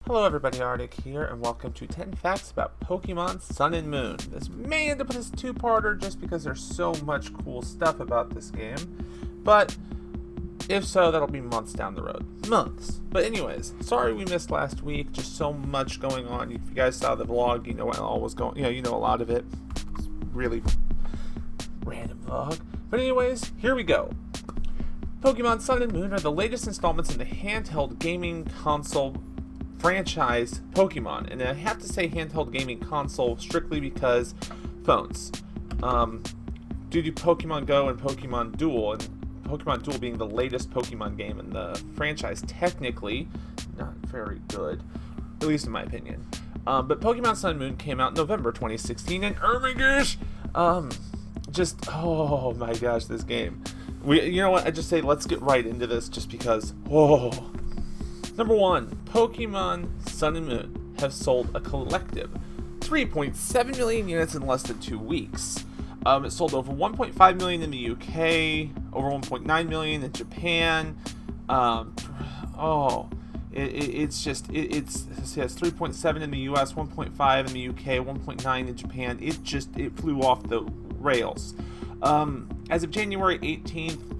Hello everybody, Arctic here, and welcome to 10 Facts about Pokemon Sun and Moon. This may end up as a two-parter just because there's so much cool stuff about this game, but if so, that'll be months down the road. Months. But anyways, sorry we missed last week, just so much going on. If you guys saw the vlog, you know what all was going, you know a lot of it. It's really random vlog. But anyways, here we go. Pokemon Sun and Moon are the latest installments in the handheld gaming console franchise Pokemon, and I have to say handheld gaming console strictly because phones. Due to Pokemon Go and Pokemon Duel, and Pokemon Duel being the latest Pokemon game in the franchise, technically not very good, at least in my opinion. But Pokemon Sun and Moon came out in November 2016, and oh my gosh, oh my gosh, this game. You know what? I just say let's get right into this, just because. Number 1, Pokemon Sun and Moon have sold a collective 3.7 million units in less than 2 weeks. It sold over 1.5 million in the UK, over 1.9 million in Japan. It says 3.7 in the US, 1.5 in the UK, 1.9 in Japan. It flew off the rails. As of January 18th,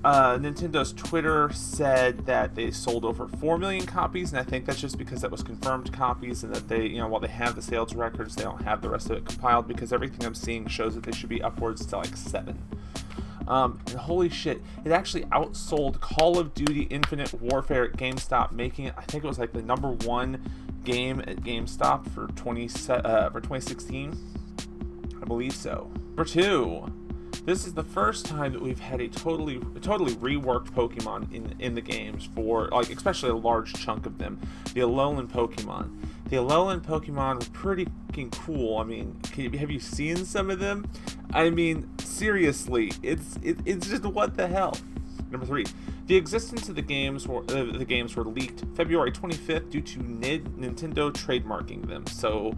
Nintendo's Twitter said that they sold over 4 million copies, and I think that's just because that was confirmed copies, and that they, while they have the sales records, they don't have the rest of it compiled, because everything I'm seeing shows that they should be upwards to like 7. And holy shit, it actually outsold Call of Duty Infinite Warfare at GameStop, making it, I think it was like the #1 game at GameStop for 2016. I believe so. Number 2. This is the first time that we've had a totally reworked Pokemon in the games, for like especially a large chunk of them. The Alolan Pokemon. The Alolan Pokemon were pretty fucking cool. I mean, have you seen some of them? I mean, seriously, it's just what the hell. Number 3. The existence of the games were leaked February 25th due to Nintendo trademarking them. So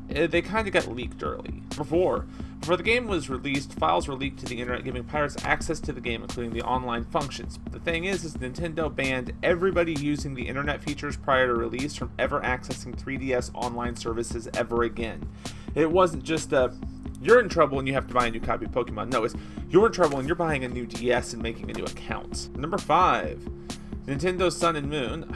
they kind of got leaked early. Number 4. Before the game was released, files were leaked to the internet, giving pirates access to the game, including the online functions. The thing is Nintendo banned everybody using the internet features prior to release from ever accessing 3DS online services ever again. It wasn't just you're in trouble and you have to buy a new copy of Pokemon. No, it's you're in trouble and you're buying a new DS and making a new account. Number 5. Nintendo Sun and Moon.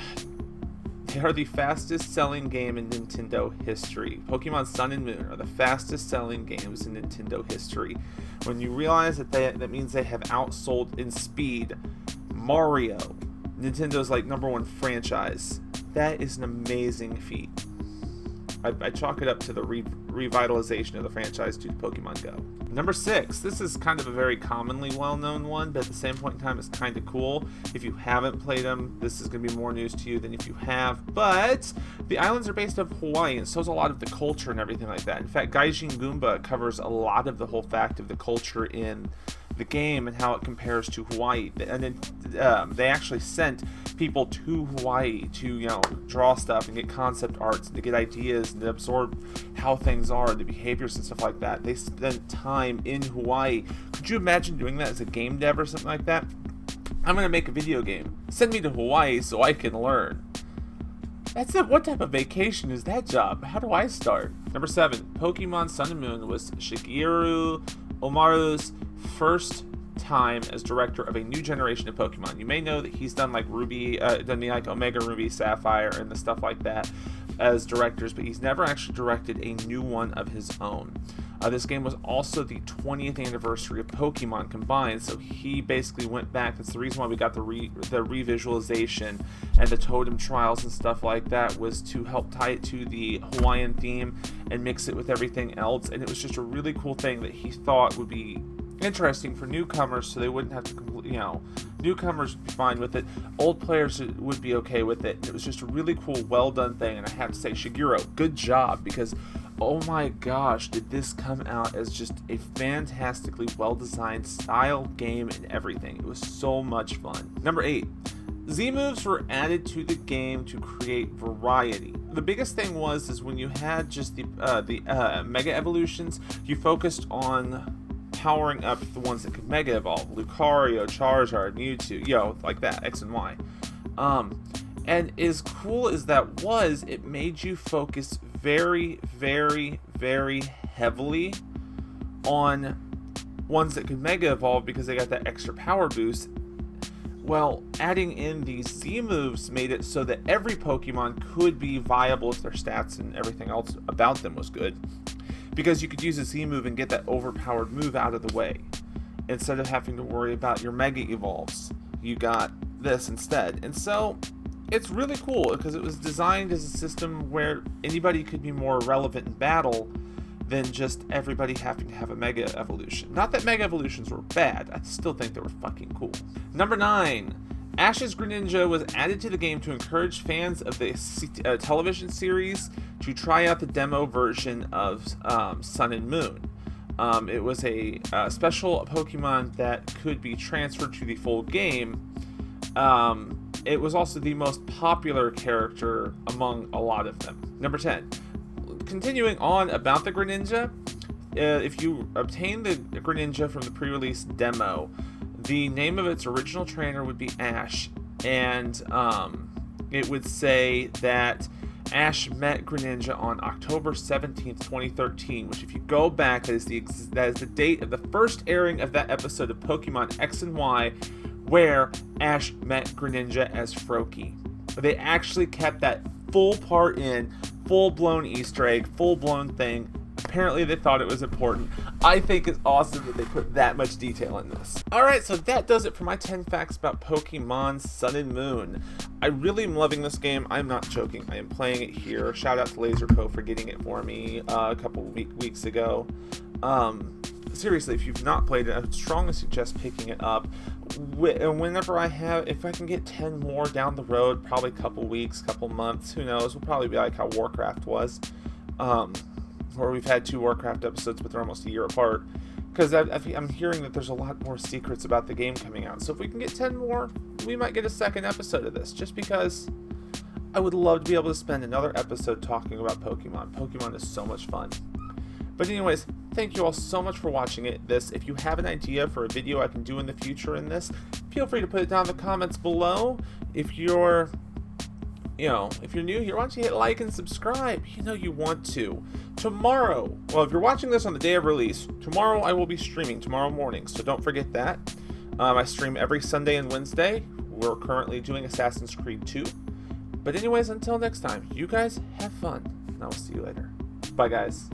They are the fastest selling game in Nintendo history. Pokemon Sun and Moon are the fastest selling games in Nintendo history. When you realize that means they have outsold in speed Mario, Nintendo's like #1 franchise. That is an amazing feat. I chalk it up to the revitalization of the franchise due to Pokemon Go. Number 6. This is kind of a very commonly well-known one, but at the same point in time, it's kind of cool. If you haven't played them, this is going to be more news to you than if you have. But the islands are based off Hawaii, and so is a lot of the culture and everything like that. In fact, Gaijin Goomba covers a lot of the whole fact of the culture in the game and how it compares to Hawaii. And then they actually sent people to Hawaii to draw stuff and get concept arts and to get ideas and to absorb how things are, the behaviors and stuff like that. They spent time in Hawaii. Could you imagine doing that as a game dev or something like that? I'm gonna make a video game. Send me to Hawaii so I can learn. That's it. What type of vacation is that job? How do I start? Number 7. Pokemon Sun and Moon was Shigeru Omaru's first time as director of a new generation of Pokemon. You may know that he's done like done the like Omega Ruby, Sapphire, and the stuff like that as directors, but he's never actually directed a new one of his own. This game was also the 20th anniversary of Pokemon combined, so he basically went back. That's the reason why we got the revisualization and the totem trials and stuff like that, was to help tie it to the Hawaiian theme and mix it with everything else. And it was just a really cool thing that he thought would be interesting for newcomers, so they wouldn't have to, newcomers would be fine with it, old players would be okay with it. It was just a really cool, well done thing, and I have to say, Shigeru, good job, because oh my gosh, did this come out as just a fantastically well designed style game and everything. It was so much fun. Number 8. Z-moves were added to the game to create variety. The biggest thing is when you had just the Mega Evolutions, you focused on powering up the ones that could Mega Evolve. Lucario, Charizard, Mewtwo, like that, X and Y. And as cool as that was, it made you focus very, very, very heavily on ones that could Mega Evolve because they got that extra power boost. Well, adding in these Z moves made it so that every Pokemon could be viable if their stats and everything else about them was good. Because you could use a Z move and get that overpowered move out of the way. Instead of having to worry about your Mega Evolves, you got this instead. And so, it's really cool because it was designed as a system where anybody could be more relevant in battle than just everybody having to have a Mega Evolution. Not that Mega Evolutions were bad, I still think they were fucking cool. Number 9. Ash's Greninja was added to the game to encourage fans of the television series to try out the demo version of Sun and Moon. It was a special Pokemon that could be transferred to the full game. It was also the most popular character among a lot of them. Number 10. Continuing on about the Greninja, if you obtain the Greninja from the pre-release demo, the name of its original trainer would be Ash, and it would say that Ash met Greninja on October 17th, 2013, which if you go back, that is the date of the first airing of that episode of Pokemon X and Y, where Ash met Greninja as Froakie. They actually kept that full part in, full-blown Easter egg, full-blown thing. Apparently they thought it was important. I think it's awesome that they put that much detail in this. Alright, so that does it for my 10 facts about Pokemon Sun and Moon. I really am loving this game. I'm not joking. I am playing it here. Shout out to LaserCo for getting it for me a couple weeks ago. Seriously, if you've not played it, I would strongly suggest picking it up. Whenever if I can get 10 more down the road, probably a couple weeks, couple months, who knows, will probably be like how Warcraft was. Where we've had 2 Warcraft episodes, but they're almost a year apart. Because I'm hearing that there's a lot more secrets about the game coming out. So if we can get 10 more, we might get a second episode of this. Just because I would love to be able to spend another episode talking about Pokemon. Pokemon is so much fun. But anyways, thank you all so much for watching this. If you have an idea for a video I can do in the future in this, feel free to put it down in the comments below. If you're new here, why don't you hit like and subscribe? You know you want to. Tomorrow, well, if you're watching this on the day of release, tomorrow I will be streaming, tomorrow morning, so don't forget that. I stream every Sunday and Wednesday. We're currently doing Assassin's Creed 2. But anyways, until next time, you guys have fun, and I will see you later. Bye, guys.